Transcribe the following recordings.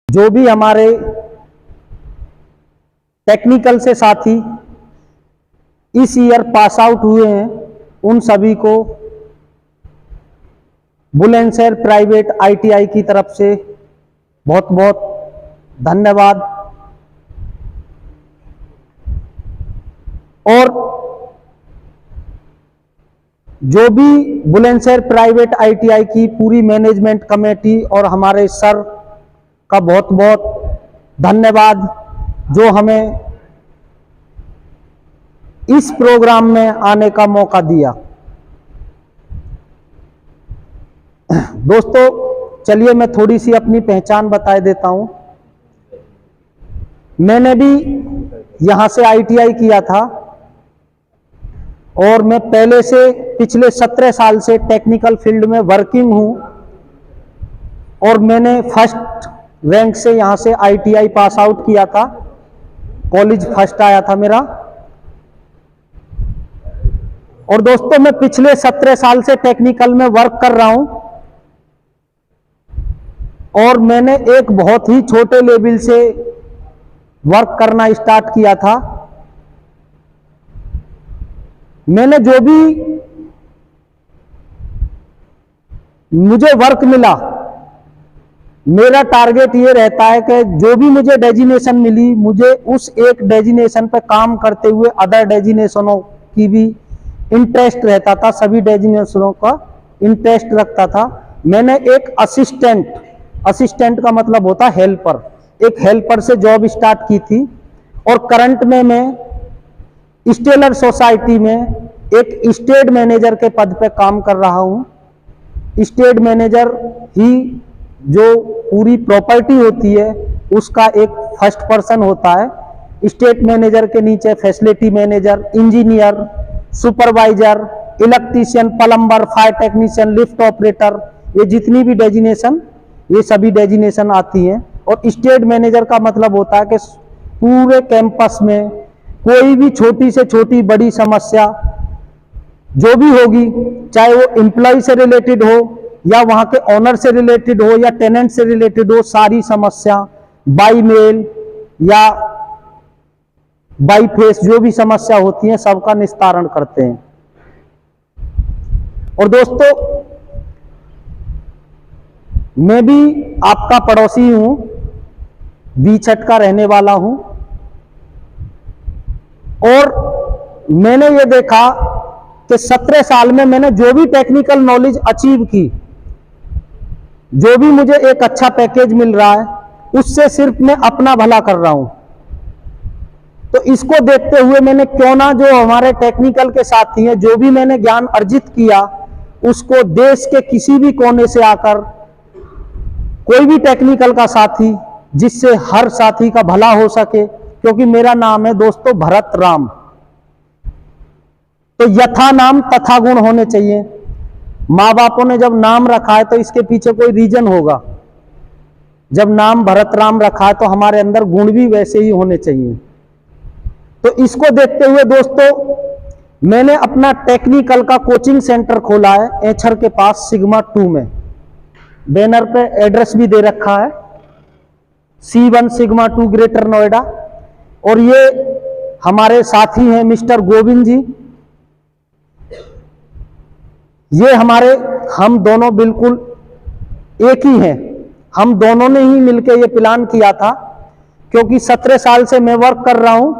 जो भी हमारे टेक्निकल से साथी इस ईयर पास आउट हुए हैं, उन सभी को बुलंदशहर प्राइवेट आईटीआई की तरफ से बहुत बहुत धन्यवाद। और जो भी बुलंदशहर प्राइवेट आईटीआई की पूरी मैनेजमेंट कमेटी और हमारे सर का बहुत बहुत धन्यवाद, जो हमें इस प्रोग्राम में आने का मौका दिया। दोस्तों चलिए मैं थोड़ी सी अपनी पहचान बता देता हूं। मैंने भी यहां से आईटीआई किया था और मैं पहले से पिछले 17 साल से टेक्निकल फील्ड में वर्किंग हूं और मैंने फर्स्ट रैंक से यहां से आईटीआई पास आउट किया था, कॉलेज फर्स्ट आया था मेरा। और दोस्तों मैं पिछले 17 साल से टेक्निकल में वर्क कर रहा हूं और मैंने एक बहुत ही छोटे लेवल से वर्क करना स्टार्ट किया था। मैंने जो भी मुझे वर्क मिला, मेरा टारगेट ये रहता है कि जो भी मुझे डेजिनेशन मिली, मुझे उस एक डेजिनेशन पे काम करते हुए अदर डेजिनेशनों की भी इंटरेस्ट रहता था, सभी डेजिनेशनों का इंटरेस्ट रखता था। मैंने एक असिस्टेंट का मतलब होता हेल्पर, एक हेल्पर से जॉब स्टार्ट की थी और करंट में मैं स्टेलर सोसाइटी में एक स्टेट मैनेजर के पद पे काम कर रहा हूं। स्टेट मैनेजर ही जो पूरी प्रॉपर्टी होती है उसका एक फर्स्ट पर्सन होता है। स्टेट मैनेजर के नीचे facility manager, engineer, supervisor, electrician, plumber, fire technician, lift operator, ये जितनी भी डेजिनेशन, ये सभी डेजिनेशन आती हैं। और स्टेट मैनेजर का मतलब होता है कि पूरे कैंपस में कोई भी छोटी से छोटी बड़ी समस्या जो भी होगी, चाहे वो एम्प्लॉय से रिलेटेड हो या वहां के ओनर से रिलेटेड हो या टेनेंट से रिलेटेड हो, सारी समस्या बाई मेल या बाई फेस जो भी समस्या होती है सबका निस्तारण करते हैं। और दोस्तों मैं भी आपका पड़ोसी हूं, बीछट का रहने वाला हूं और मैंने ये देखा कि 17 साल में मैंने जो भी टेक्निकल नॉलेज अचीव की, जो भी मुझे एक अच्छा पैकेज मिल रहा है, उससे सिर्फ मैं अपना भला कर रहा हूं। तो इसको देखते हुए मैंने क्यों ना जो हमारे टेक्निकल के साथी हैं, जो भी मैंने ज्ञान अर्जित किया, उसको देश के किसी भी कोने से आकर कोई भी टेक्निकल का साथी, जिससे हर साथी का भला हो सके, क्योंकि मेरा नाम है दोस्तों भरत राम। तो यथा नाम तथा गुण होने चाहिए। माँ बापों ने जब नाम रखा है तो इसके पीछे कोई रीजन होगा। जब नाम भरत राम रखा है तो हमारे अंदर गुण भी वैसे ही होने चाहिए। तो इसको देखते हुए दोस्तों मैंने अपना टेक्निकल का कोचिंग सेंटर खोला है एचर के पास सिग्मा 2 में। बैनर पे एड्रेस भी दे रखा है, C1 सिग्मा 2 ग्रेटर नोएडा। और ये हमारे साथी हैं मिस्टर गोविंद जी, ये हम दोनों बिल्कुल एक ही हैं। हम दोनों ने ही मिलकर ये प्लान किया था, क्योंकि 17 साल से मैं वर्क कर रहा हूं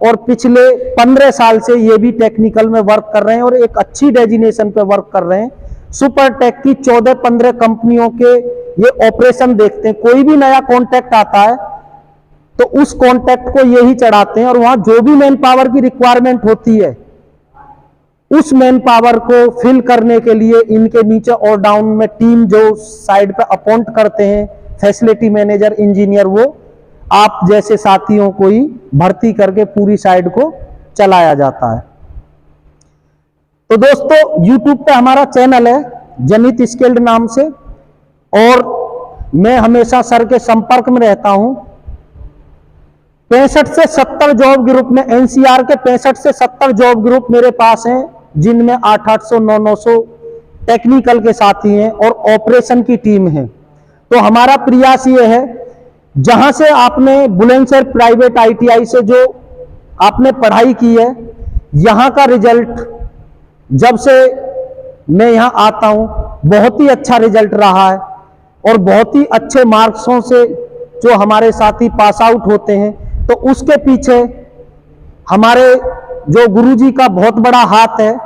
और पिछले 15 साल से ये भी टेक्निकल में वर्क कर रहे हैं और एक अच्छी डेजिनेशन पे वर्क कर रहे हैं। सुपरटेक की 14-15 कंपनियों के ये ऑपरेशन देखते हैं। कोई भी नया कॉन्ट्रैक्ट आता है तो उस कॉन्ट्रैक्ट को ये ही चढ़ाते हैं और वहां जो भी मैन पावर की रिक्वायरमेंट होती है, उस मैन पावर को फिल करने के लिए इनके नीचे और डाउन में टीम जो साइड पे अपॉइंट करते हैं, फैसिलिटी मैनेजर, इंजीनियर, वो आप जैसे साथियों को ही भर्ती करके पूरी साइड को चलाया जाता है। तो दोस्तों YouTube पे हमारा चैनल है जनित स्किल्ड नाम से और मैं हमेशा सर के संपर्क में रहता हूं। 65 से 70 जॉब ग्रुप में, एनसीआर के 65 से 70 जॉब ग्रुप मेरे पास हैं, जिनमें 800, 900 टेक्निकल के साथी हैं और ऑपरेशन की टीम है। तो हमारा प्रयास ये है जहां से आपने बुलंदशहर प्राइवेट आईटीआई से जो आपने पढ़ाई की है, यहां का रिजल्ट जब से मैं यहां आता हूं बहुत ही अच्छा रिजल्ट रहा है और बहुत ही अच्छे मार्क्सों से जो हमारे साथी पास आउट होते हैं, तो उसके पीछे हमारे जो गुरुजी का बहुत बड़ा हाथ है।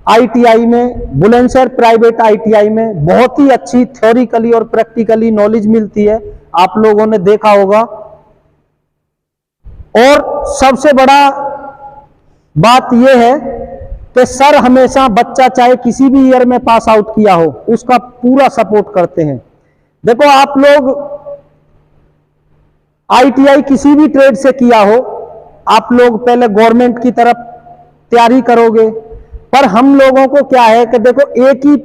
आईटीआई में, बुलंदशहर प्राइवेट आईटीआई में बहुत ही अच्छी थ्योरिकली और प्रैक्टिकली नॉलेज मिलती है, आप लोगों ने देखा होगा। और सबसे बड़ा बात यह है कि सर हमेशा बच्चा चाहे किसी भी ईयर में पास आउट किया हो उसका पूरा सपोर्ट करते हैं। देखो, आप लोग आईटीआई किसी भी ट्रेड से किया हो, आप लोग पहले गवर्नमेंट की तरफ तैयारी करोगे, पर हम लोगों को क्या है कि देखो एक ही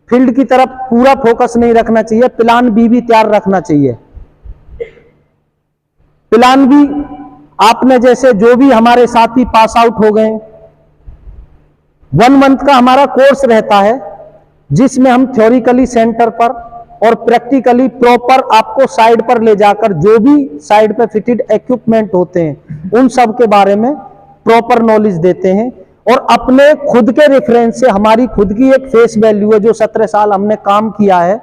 फील्ड की तरफ पूरा फोकस नहीं रखना चाहिए, प्लान बी भी तैयार रखना चाहिए। प्लान बी आपने जैसे जो भी हमारे साथी पास आउट हो गए, 1 मंथ का हमारा कोर्स रहता है जिसमें हम थ्योरिकली सेंटर पर और प्रैक्टिकली प्रॉपर आपको साइड पर ले जाकर जो भी साइड पर फिटेड इक्विपमेंट होते हैं उन सब के बारे में प्रॉपर नॉलेज देते हैं। और अपने खुद के रेफरेंस से हमारी खुद की एक फेस वैल्यू है जो 17 साल हमने काम किया है।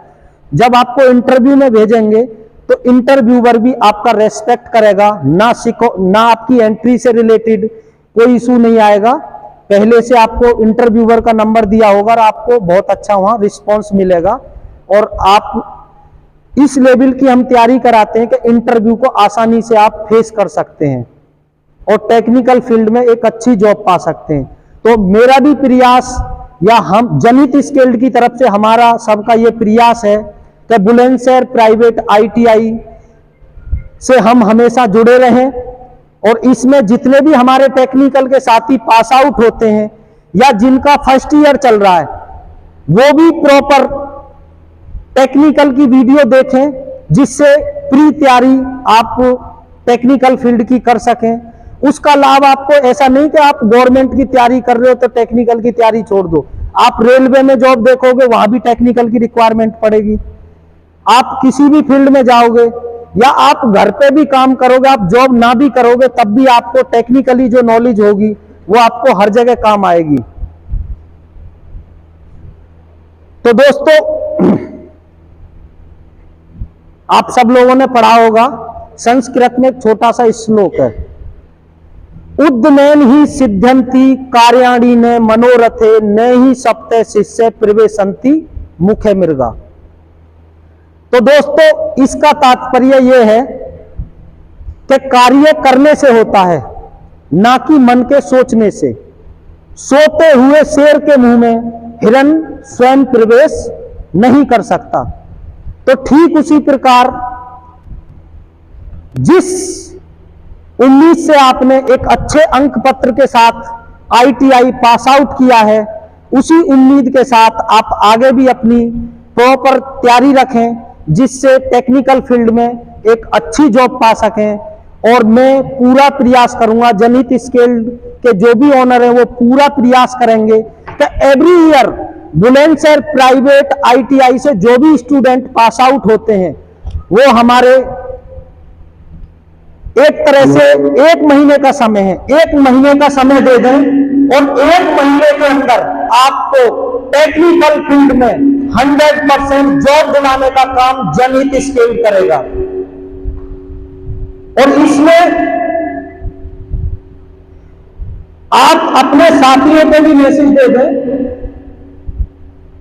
जब आपको इंटरव्यू में भेजेंगे तो इंटरव्यूअर भी आपका रेस्पेक्ट करेगा, ना आपकी एंट्री से रिलेटेड कोई इशू नहीं आएगा। पहले से आपको इंटरव्यूअर का नंबर दिया होगा और आपको बहुत अच्छा वहां रिस्पॉन्स मिलेगा। और आप इस लेवल की हम तैयारी कराते हैं कि इंटरव्यू को आसानी से आप फेस कर सकते हैं और टेक्निकल फील्ड में एक अच्छी जॉब पा सकते हैं। तो मेरा भी प्रयास या हम जनित स्किल्ड की तरफ से हमारा सबका ये प्रयास है कि बुलंदशहर प्राइवेट आईटीआई से हम हमेशा जुड़े रहें और इसमें जितने भी हमारे टेक्निकल के साथी पास आउट होते हैं या जिनका फर्स्ट ईयर चल रहा है वो भी प्रॉपर टेक्निकल की वीडियो देखें, जिससे प्री तैयारी आप टेक्निकल फील्ड की कर सकें। उसका लाभ आपको ऐसा नहीं कि आप गवर्नमेंट की तैयारी कर रहे हो तो टेक्निकल की तैयारी छोड़ दो। आप रेलवे में जॉब देखोगे वहां भी टेक्निकल की रिक्वायरमेंट पड़ेगी। आप किसी भी फील्ड में जाओगे या आप घर पे भी काम करोगे, आप जॉब ना भी करोगे तब भी आपको टेक्निकली जो नॉलेज होगी वो आपको हर जगह काम आएगी। तो दोस्तों, आप सब लोगों ने पढ़ा होगा, संस्कृत में एक छोटा सा श्लोक है, उद्यमेन ही सिद्ध्यंति कार्याणि ने मनोरथे न ही सप्ते शिष्य प्रवेशंति मुखे मृगा। तो दोस्तों, इसका तात्पर्य यह है कि कार्य करने से होता है, ना कि मन के सोचने से। सोते हुए शेर के मुंह में हिरण स्वयं प्रवेश नहीं कर सकता। तो ठीक उसी प्रकार जिस उम्मीद से आपने एक अच्छे अंक पत्र के साथ आईटीआई पास आउट किया है, उसी उम्मीद के साथ आप आगे भी अपनी प्रॉपर तैयारी रखें, जिससे टेक्निकल फील्ड में एक अच्छी जॉब पा सकें। और मैं पूरा प्रयास करूंगा, जनित स्किल्ड के जो भी ऑनर है वो पूरा प्रयास करेंगे कि every year Bulandshahr private ITI से जो भी स्टूडेंट पास आउट होते हैं वो हमारे एक तरह से 1 महीने का समय है, 1 महीने का समय दे दें और 1 महीने के अंदर आपको टेक्निकल फील्ड में 100% जॉब दिलाने का काम जनित स्किल्ड करेगा। और इसमें आप अपने साथियों को भी मैसेज दे दें,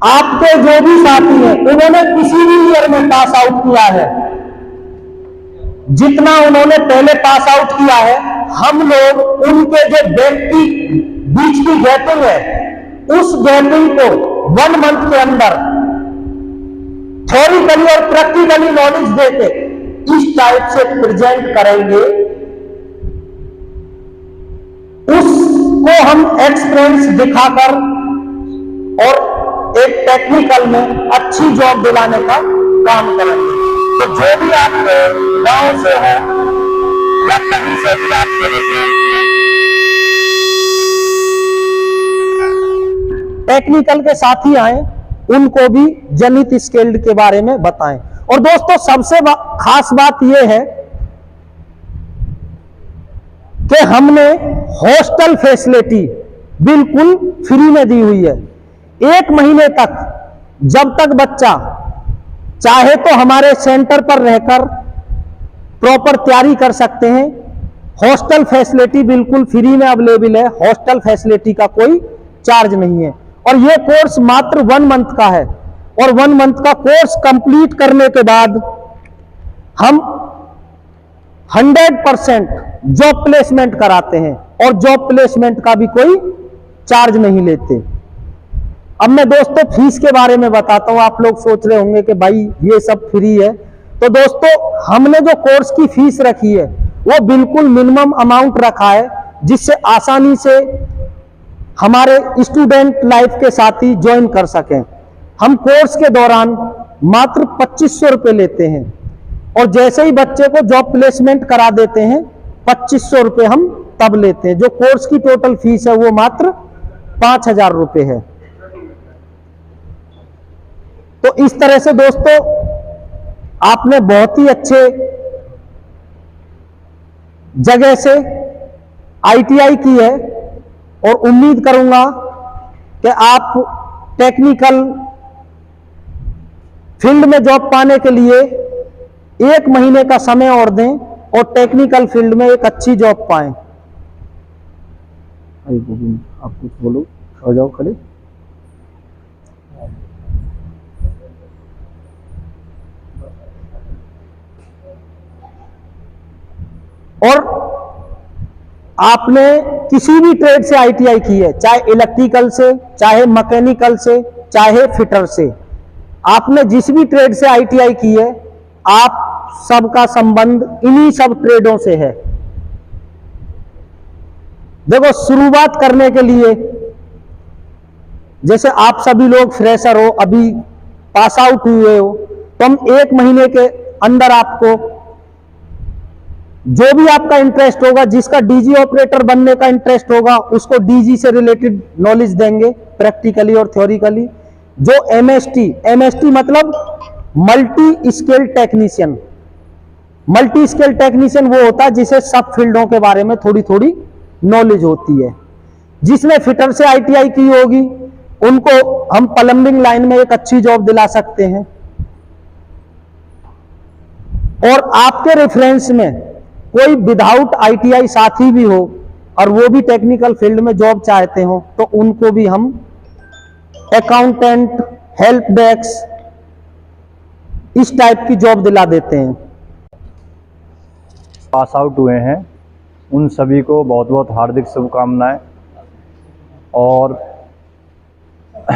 आपके जो भी साथी हैं उन्होंने किसी भी ईयर में पास आउट किया है, जितना उन्होंने पहले पास आउट किया है, हम लोग उनके जो व्यक्ति बीच की गैपिंग है उस गैपिंग को 1 मंथ के अंदर थ्योरिकली और प्रैक्टिकली नॉलेज देके इस टाइप से प्रेजेंट करेंगे। उसको हम एक्सपीरियंस दिखाकर और एक टेक्निकल में अच्छी जॉब दिलाने का काम करेंगे। तो जो भी आपके गांव से है या कहीं से भी आपके टेक्निकल के साथी आए, उनको भी जनित स्किल्ड के बारे में बताएं। और दोस्तों सबसे खास बात यह है कि हमने हॉस्टल फैसिलिटी बिल्कुल फ्री में दी हुई है। 1 महीने तक जब तक बच्चा चाहे तो हमारे सेंटर पर रहकर प्रॉपर तैयारी कर सकते हैं। हॉस्टल फैसिलिटी बिल्कुल फ्री में अवेलेबल है, हॉस्टल फैसिलिटी का कोई चार्ज नहीं है। और यह कोर्स मात्र 1 मंथ का है और 1 मंथ का कोर्स कंप्लीट करने के बाद हम 100% जॉब प्लेसमेंट कराते हैं और जॉब प्लेसमेंट का भी कोई चार्ज नहीं लेते। अब मैं दोस्तों फीस के बारे में बताता हूं। आप लोग सोच रहे होंगे कि भाई ये सब फ्री है, तो दोस्तों हमने जो कोर्स की फीस रखी है वो बिल्कुल मिनिमम अमाउंट रखा है, जिससे आसानी से हमारे स्टूडेंट लाइफ के साथी ज्वाइन कर सकें। हम कोर्स के दौरान मात्र 2500 रुपये लेते हैं और जैसे ही बच्चे को जॉब प्लेसमेंट करा देते हैं 2500 रुपये हम तब लेते हैं। जो कोर्स की टोटल फीस है वो मात्र 5000 रुपये है। तो इस तरह से दोस्तों आपने बहुत ही अच्छे जगह से आईटीआई की है और उम्मीद करूंगा कि आप टेक्निकल फील्ड में जॉब पाने के लिए 1 महीने का समय और दें और टेक्निकल फील्ड में एक अच्छी जॉब पाएं। आप कुछ बोलो, हो जाओ खड़े। और आपने किसी भी ट्रेड से आईटीआई की है, चाहे इलेक्ट्रिकल से, चाहे मैकेनिकल से, चाहे फिटर से, आपने जिस भी ट्रेड से आईटीआई की है, आप सबका संबंध इन्हीं सब ट्रेडों से है। देखो शुरुआत करने के लिए जैसे आप सभी लोग फ्रेशर हो, अभी पास आउट हुए हो, तो हम 1 महीने के अंदर आपको जो भी आपका इंटरेस्ट होगा, जिसका डीजी ऑपरेटर बनने का इंटरेस्ट होगा, उसको डीजी से रिलेटेड नॉलेज देंगे प्रैक्टिकली और थ्योरिकली। जो एमएसटी मतलब multi skill technician. Multi skill technician वो होता है जिसे सब फील्डों के बारे में थोड़ी थोड़ी नॉलेज होती है। जिसने फिटर से आईटीआई की होगी उनको हम प्लम्बिंग लाइन में एक अच्छी जॉब दिला सकते हैं। और आपके रेफरेंस में कोई विदाउट आईटीआई साथी भी हो और वो भी टेक्निकल फील्ड में जॉब चाहते हो, तो उनको भी हम अकाउंटेंट, हेल्प डेस्क, इस टाइप की जॉब दिला देते हैं। पास आउट हुए हैं उन सभी को बहुत बहुत हार्दिक शुभकामनाएं। और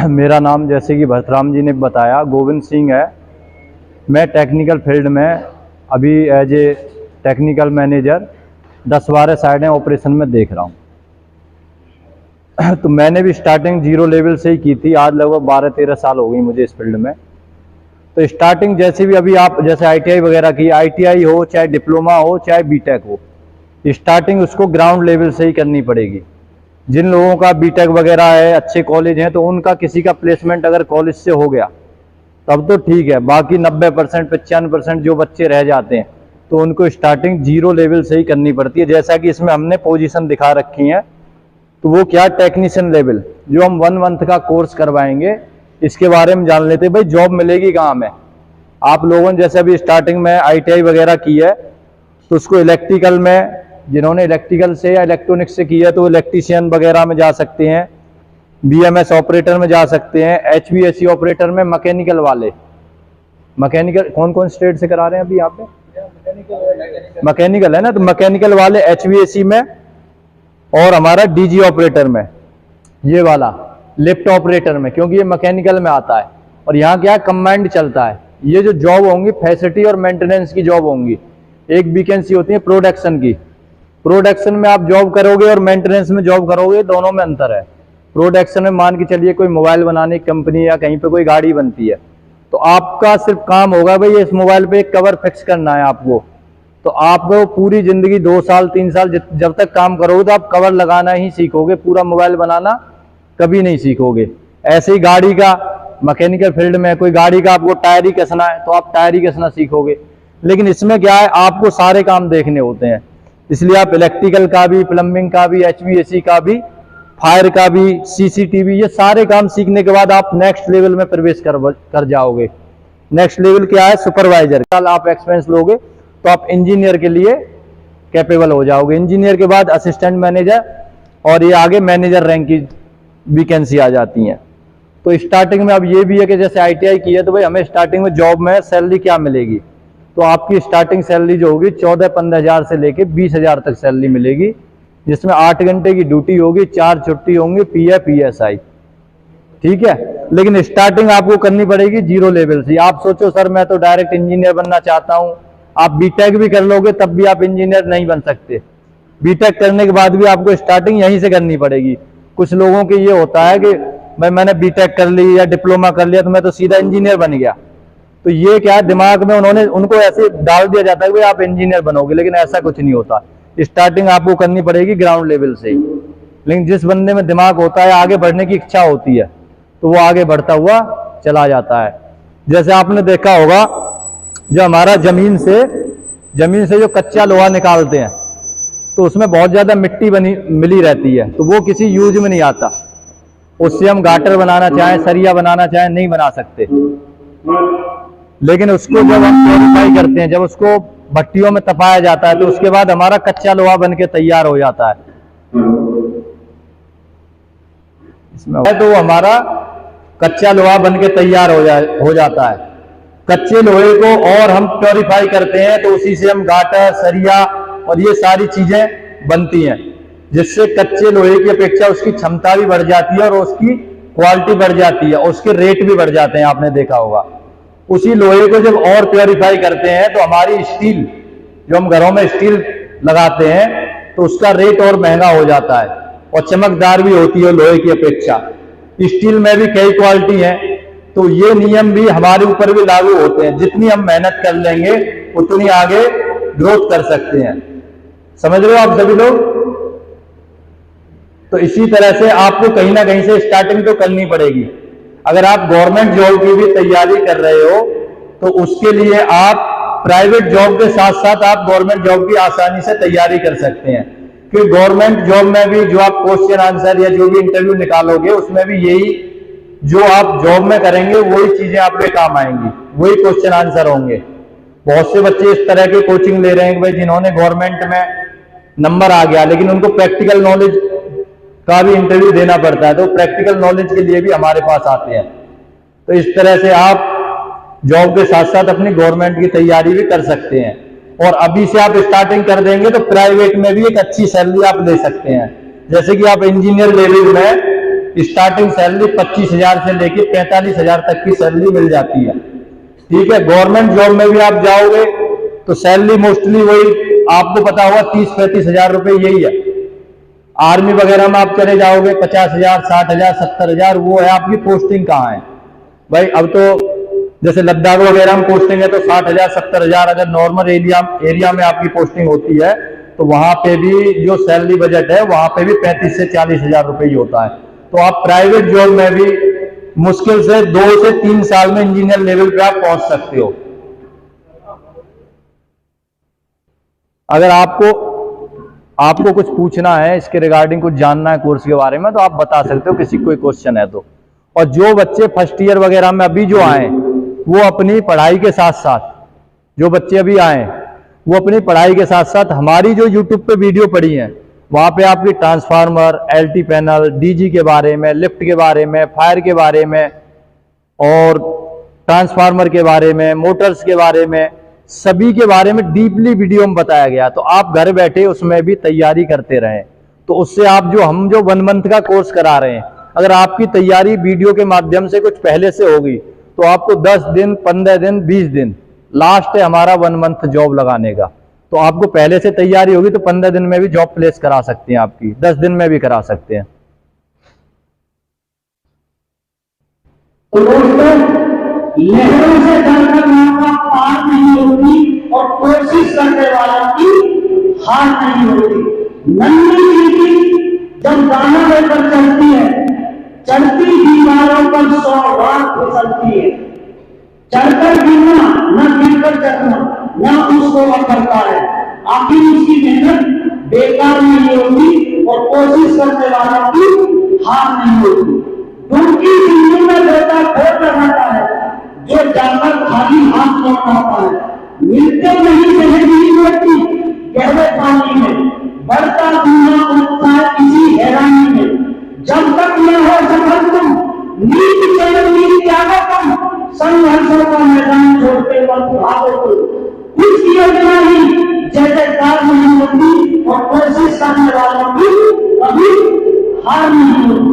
मेरा नाम जैसे कि भरतराम जी ने बताया गोविंद सिंह है। मैं टेक्निकल फील्ड में अभी एज ए टेक्निकल मैनेजर 10-12 साइडें ऑपरेशन में देख रहा हूँ। तो मैंने भी स्टार्टिंग 0 लेवल से ही की थी। आज लगभग 12-13 साल हो गई मुझे इस फील्ड में। तो स्टार्टिंग जैसे भी अभी आप जैसे आईटीआई वगैरह की, आईटीआई हो चाहे डिप्लोमा हो चाहे बीटेक हो, स्टार्टिंग उसको ग्राउंड लेवल से ही करनी पड़ेगी। जिन लोगों का बीटेक वगैरह है, अच्छे कॉलेज हैं, तो उनका किसी का प्लेसमेंट अगर कॉलेज से हो गया तब तो ठीक है। बाकी 90% 95% जो बच्चे रह जाते हैं तो उनको स्टार्टिंग 0 लेवल से ही करनी पड़ती है। जैसा कि इसमें हमने पोजीशन दिखा रखी है, तो वो क्या टेक्नीशियन लेवल जो हम 1 मंथ का कोर्स करवाएंगे, इसके बारे में जान लेते हैं। भाई जॉब मिलेगी कहाँ में। आप लोगों ने जैसे अभी स्टार्टिंग में आईटीआई वगैरह की है तो उसको इलेक्ट्रिकल में, जिन्होंने इलेक्ट्रिकल से या इलेक्ट्रॉनिक्स से की है तो इलेक्ट्रीशियन वगैरह में जा सकते हैं, बीएमएस ऑपरेटर में जा सकते हैं, एचवीएसी ऑपरेटर में, मैकेनिकल वाले। मैकेनिकल कौन कौन स्टेट से करा रहे हैं अभी यहाँ पे? मैकेनिकल है ना, तो मैकेनिकल वाले एचवीएसी में, और हमारा डीजी ऑपरेटर में, ये वाला लिफ्ट ऑपरेटर में, क्योंकि ये मैकेनिकल में आता है। और यहाँ क्या कंबाइंड चलता है। ये जो जॉब होंगी फैसिलिटी और मेंटेनेंस की जॉब होंगी। एक वैकेंसी होती है प्रोडक्शन की। प्रोडक्शन में आप जॉब करोगे और मेंटेनेंस में जॉब करोगे, दोनों में अंतर है। प्रोडक्शन में मान के चलिए कोई मोबाइल बनाने की कंपनी या कहीं पे कोई गाड़ी बनती है, तो आपका सिर्फ काम होगा भाई इस मोबाइल पे एक कवर फिक्स करना है आपको। तो आपको पूरी जिंदगी 2 साल 3 साल जब तक काम करोगे तो आप कवर लगाना ही सीखोगे, पूरा मोबाइल बनाना कभी नहीं सीखोगे। ऐसे ही गाड़ी का मैकेनिकल फील्ड में कोई गाड़ी का आपको टायर ही कसना है तो आप टायर ही कसना सीखोगे, लेकिन इसमें क्या है आपको सारे काम देखने होते हैं, इसलिए आप इलेक्ट्रिकल का भी, प्लम्बिंग का भी, HVAC का भी, फायर का भी, CCTV, ये सारे काम सीखने के बाद आप नेक्स्ट लेवल में प्रवेश कर जाओगे। नेक्स्ट लेवल क्या है? सुपरवाइजर। कल आप एक्सपीरियंस लोगे तो आप इंजीनियर के लिए कैपेबल हो जाओगे। इंजीनियर के बाद असिस्टेंट मैनेजर और ये आगे मैनेजर रैंक की वैकेंसी आ जाती हैं। तो स्टार्टिंग में अब ये भी है कि जैसे ITI की है तो भाई हमें स्टार्टिंग में जॉब में सैलरी क्या मिलेगी, तो आपकी स्टार्टिंग सैलरी जो होगी 14-15 हज़ार से लेके 20 हज़ार तक सैलरी मिलेगी, जिसमें 8 घंटे की ड्यूटी होगी, 4 छुट्टी होंगी, PF PSI, ठीक है। लेकिन स्टार्टिंग आपको करनी पड़ेगी 0 लेवल से। आप सोचो सर मैं तो डायरेक्ट इंजीनियर बनना चाहता हूं, आप BTech भी कर लोगे तब भी आप इंजीनियर नहीं बन सकते। BTech करने के बाद भी आपको स्टार्टिंग यहीं से करनी पड़ेगी। कुछ लोगों के ये होता है कि भाई मैंने BTech कर ली या डिप्लोमा कर लिया तो मैं तो सीधा इंजीनियर बन गया, तो ये क्या है दिमाग में उनको ऐसे डाल दिया जाता है कि भाई आप इंजीनियर बनोगे, लेकिन ऐसा कुछ नहीं होता। स्टार्टिंग आपको करनी पड़ेगी ग्राउंड लेवल से ही। लेकिन जिस बंदे में दिमाग होता है, आगे बढ़ने की इच्छा होती है, तो वो आगे बढ़ता हुआ चला जाता है। जैसे आपने देखा होगा जो हमारा जमीन से जो कच्चा लोहा निकालते हैं तो उसमें बहुत ज्यादा मिट्टी मिली रहती है, तो वो किसी यूज में नहीं आता। उससे हम गाटर बनाना चाहें, सरिया बनाना चाहें, नहीं बना सकते। लेकिन उसको जब हम प्योरीफाई करते हैं, जब उसको भट्टियों में तपाया जाता है, तो उसके बाद हमारा कच्चा लोहा बन के तैयार हो जाता है। इसमें तो हमारा कच्चा लोहा बन के तैयार हो जाता है। कच्चे लोहे को और हम प्योरीफाई करते हैं तो उसी से हम गाटर, सरिया और ये सारी चीजें बनती हैं, जिससे कच्चे लोहे की अपेक्षा उसकी क्षमता भी बढ़ जाती है और उसकी क्वालिटी बढ़ जाती है, उसके रेट भी बढ़ जाते हैं, आपने देखा होगा। उसी लोहे को जब और प्योरीफाई करते हैं तो हमारी स्टील, जो हम घरों में स्टील लगाते हैं, तो उसका रेट और महंगा हो जाता है और चमकदार भी होती है लोहे की अपेक्षा। स्टील में भी कई क्वालिटी है, तो ये नियम भी हमारे ऊपर भी लागू होते हैं। जितनी हम मेहनत कर लेंगे उतनी आगे ग्रोथ कर सकते हैं। समझ रहे हो आप सभी लोग? तो इसी तरह से आपको कहीं ना कहीं से स्टार्टिंग तो करनी पड़ेगी। अगर आप गवर्नमेंट जॉब की भी तैयारी कर रहे हो तो उसके लिए आप प्राइवेट जॉब के साथ साथ आप गवर्नमेंट जॉब की आसानी से तैयारी कर सकते हैं, क्योंकि गवर्नमेंट जॉब में भी जो आप क्वेश्चन आंसर या जो भी इंटरव्यू निकालोगे उसमें भी यही जो आप जॉब में करेंगे वही चीजें आपके काम आएंगी, वही क्वेश्चन आंसर होंगे। बहुत से बच्चे इस तरह की कोचिंग ले रहे हैं कि भाई जिन्होंने गवर्नमेंट में नंबर आ गया लेकिन उनको प्रैक्टिकल नॉलेज का भी इंटरव्यू देना पड़ता है, तो प्रैक्टिकल नॉलेज के लिए भी हमारे पास आते हैं। तो इस तरह से आप जॉब के साथ साथ अपनी गवर्नमेंट की तैयारी भी कर सकते हैं, और अभी से आप स्टार्टिंग कर देंगे तो प्राइवेट में भी एक अच्छी सैलरी आप ले सकते हैं। जैसे कि आप इंजीनियर लेवल में स्टार्टिंग सैलरी 25,000 से लेके 45,000 तक की सैलरी मिल जाती है, ठीक है। गवर्नमेंट जॉब में भी आप जाओगे तो सैलरी मोस्टली वही आपको पता होगा 30-35 हजार रुपए यही है। आर्मी वगैरह में आप चले जाओगे 50,000, 60,000, 70,000, वो है आपकी पोस्टिंग कहाँ है भाई। अब तो जैसे लद्दाख वगैरह में पोस्टिंग है तो 60,000, 70,000, अगर नॉर्मल एरिया में आपकी पोस्टिंग होती है तो वहां पे भी जो सैलरी बजट है वहां पे भी 35 से 40 हजार रुपए ही होता है। तो आप प्राइवेट जॉब में भी मुश्किल से 2 से 3 साल में इंजीनियर लेवल पे आप पहुंच सकते हो। अगर आपको कुछ पूछना है इसके रिगार्डिंग, कुछ जानना है कोर्स के बारे में, तो आप बता सकते हो किसी कोई क्वेश्चन है तो। और जो बच्चे फर्स्ट ईयर वगैरह में अभी जो आए वो अपनी पढ़ाई के साथ साथ, जो बच्चे अभी आए वो अपनी पढ़ाई के साथ साथ हमारी जो यूट्यूब पे वीडियो पड़ी है वहां पे आपकी ट्रांसफार्मर, LT पैनल, DG के बारे में, लिफ्ट के बारे में, फायर के बारे में और ट्रांसफार्मर के बारे में, मोटर्स के बारे में, सभी के बारे में डीपली वीडियो में बताया गया। तो आप घर बैठे उसमें भी तैयारी करते रहें, तो उससे आप हम जो 1 मंथ का कोर्स करा रहे हैं, अगर आपकी तैयारी वीडियो के माध्यम से कुछ पहले से होगी तो आपको 10 दिन, 15 दिन, 20 दिन लास्ट है हमारा 1 मंथ जॉब लगाने का। तो आपको पहले से तैयारी होगी तो 15 दिन में भी जॉब प्लेस करा सकते हैं, आपकी 10 दिन में भी करा सकते हैं। तो दोस्तों, लहरों से डरकर नौका पार नहीं होती और कोशिश करने वालों की हार नहीं होती। नन्ही चींटी जब दाना लेकर चलती है, चढ़ती दीवारों पर 100 बार फिसलती है। चढ़कर गिरना न गिरकर चढ़ना न उसको वह करता है, आखिर उसकी मेहनत बेकार नहीं होती और कोशिश करने वालों की हार नहीं होती। उनकी जिंदगी में बेटा खोट लगाता है जो जाकर खाली हाथ लौट आता है। मिलते नहीं जहरीली व्यक्ति गहरे पानी में, बढ़ता धुआं उठता है किसी हैरानी में। जब तक न हो सफल तुम नीति चलो नीति त्यागो तुम, संघर्षों का मैदान छोड़ते वक्त भागो तुम। कुछ योजना ही जैसे कार नहीं होती और कोशिश करने वालों की कभी हार नहीं होती।